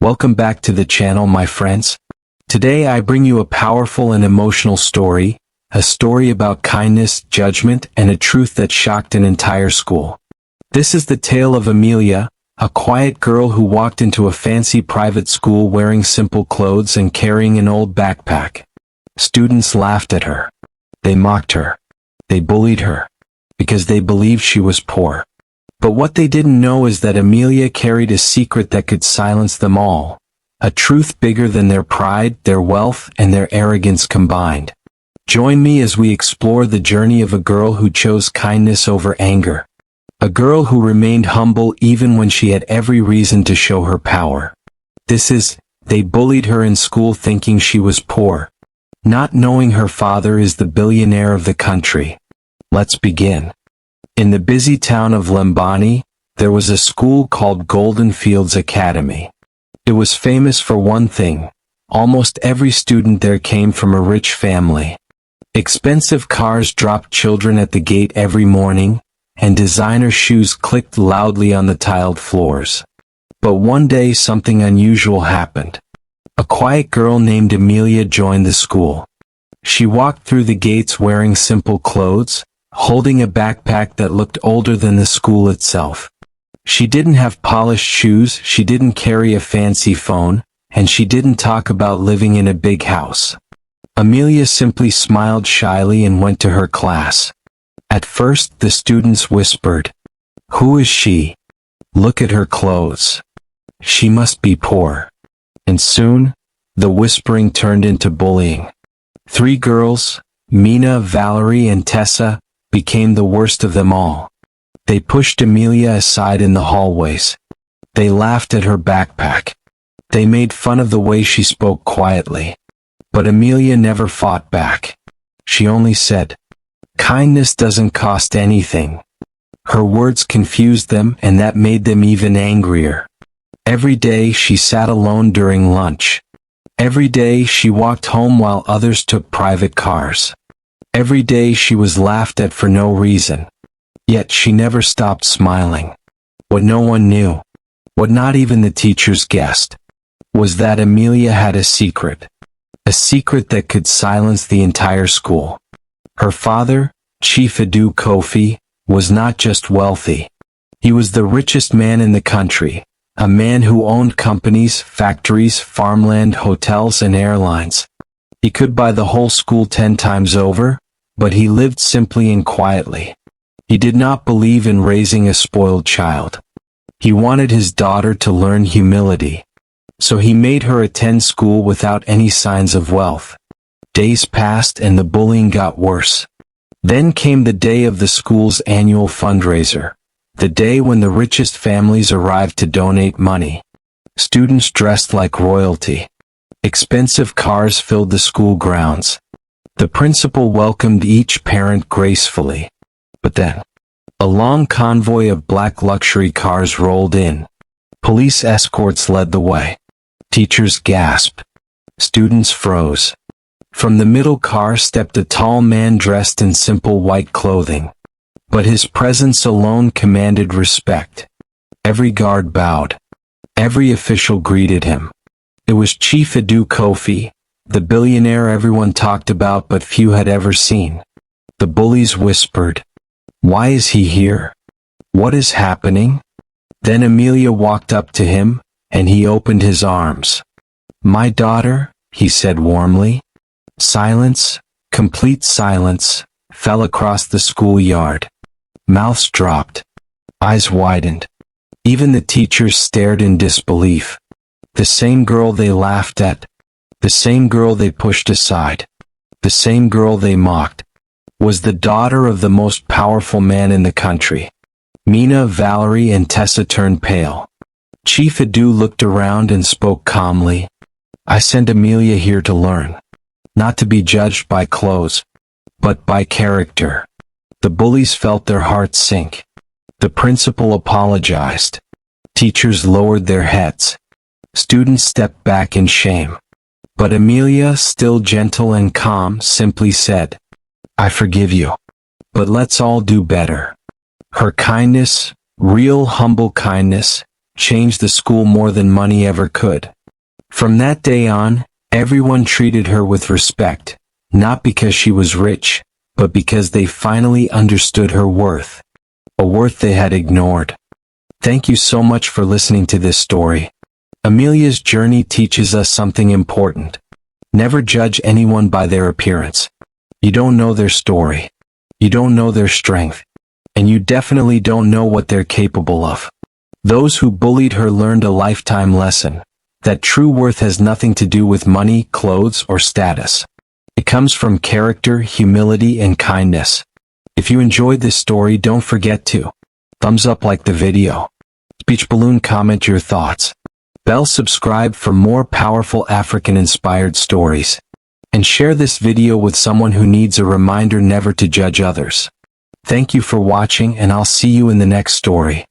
Welcome back to the channel, my friends. Today I bring you a powerful and emotional story, a story about kindness, judgment, and a truth that shocked an entire school. This is the tale of Amelia, a quiet girl who walked into a fancy private school wearing simple clothes and carrying an old backpack. Students laughed at her. They mocked her. They bullied her, because they believed she was poor. But what they didn't know is that Amelia carried a secret that could silence them all, a truth bigger than their pride, their wealth, and their arrogance combined. Join me as we explore the journey of a girl who chose kindness over anger. A girl who remained humble even when she had every reason to show her power. They bullied her in school thinking she was poor, not knowing her father is the billionaire of the country. Let's begin. In the busy town of Lembani, there was a school called Golden Fields Academy. It was famous for one thing: almost every student there came from a rich family. Expensive cars dropped children at the gate every morning, and designer shoes clicked loudly on the tiled floors. But one day something unusual happened. A quiet girl named Amelia joined the school. She walked through the gates wearing simple clothes, holding a backpack that looked older than the school itself. She didn't have polished shoes, she didn't carry a fancy phone, and she didn't talk about living in a big house. Amelia simply smiled shyly and went to her class. At first, the students whispered, "Who is she? Look at her clothes. She must be poor." And soon, the whispering turned into bullying. Three girls, Mina, Valerie, and Tessa, became the worst of them all. They pushed Amelia aside in the hallways. They laughed at her backpack. They made fun of the way she spoke quietly. But Amelia never fought back. She only said, "Kindness doesn't cost anything." Her words confused them, and that made them even angrier. Every day she sat alone during lunch. Every day she walked home while others took private cars. Every day she was laughed at for no reason. Yet she never stopped smiling. What no one knew, what not even the teachers guessed, was that Amelia had a secret. A secret that could silence the entire school. Her father, Chief Edu Kofi, was not just wealthy. He was the richest man in the country, a man who owned companies, factories, farmland, hotels, and airlines. He could buy the whole school 10 times over, but he lived simply and quietly. He did not believe in raising a spoiled child. He wanted his daughter to learn humility. So he made her attend school without any signs of wealth. Days passed and the bullying got worse. Then came the day of the school's annual fundraiser, the day when the richest families arrived to donate money. Students dressed like royalty. Expensive cars filled the school grounds. The principal welcomed each parent gracefully. But then, a long convoy of black luxury cars rolled in. Police escorts led the way. Teachers gasped. Students froze. From the middle car stepped a tall man dressed in simple white clothing. But his presence alone commanded respect. Every guard bowed. Every official greeted him. It was Chief Edu Kofi, the billionaire everyone talked about but few had ever seen. The bullies whispered, "Why is he here? What is happening?" Then Amelia walked up to him, and he opened his arms. "My daughter," he said warmly. Silence, complete silence, fell across the schoolyard. Mouths dropped. Eyes widened. Even the teachers stared in disbelief. The same girl they laughed at, the same girl they pushed aside, the same girl they mocked, was the daughter of the most powerful man in the country. Mina, Valerie, and Tessa turned pale. Chief Edu looked around and spoke calmly. "I sent Amelia here to learn, not to be judged by clothes, but by character." The bullies felt their hearts sink. The principal apologized. Teachers lowered their heads. Students stepped back in shame. But Amelia, still gentle and calm, simply said, "I forgive you. But let's all do better." Her kindness, real humble kindness, changed the school more than money ever could. From that day on, everyone treated her with respect, not because she was rich, but because they finally understood her worth, a worth they had ignored. Thank you so much for listening to this story. Amelia's journey teaches us something important. Never judge anyone by their appearance. You don't know their story. You don't know their strength. And you definitely don't know what they're capable of. Those who bullied her learned a lifetime lesson, that true worth has nothing to do with money, clothes, or status. It comes from character, humility, and kindness. If you enjoyed this story, don't forget to thumbs up, like the video, speech balloon, comment your thoughts, bell, subscribe for more powerful African-inspired stories, and share this video with someone who needs a reminder never to judge others. Thank you for watching, and I'll see you in the next story.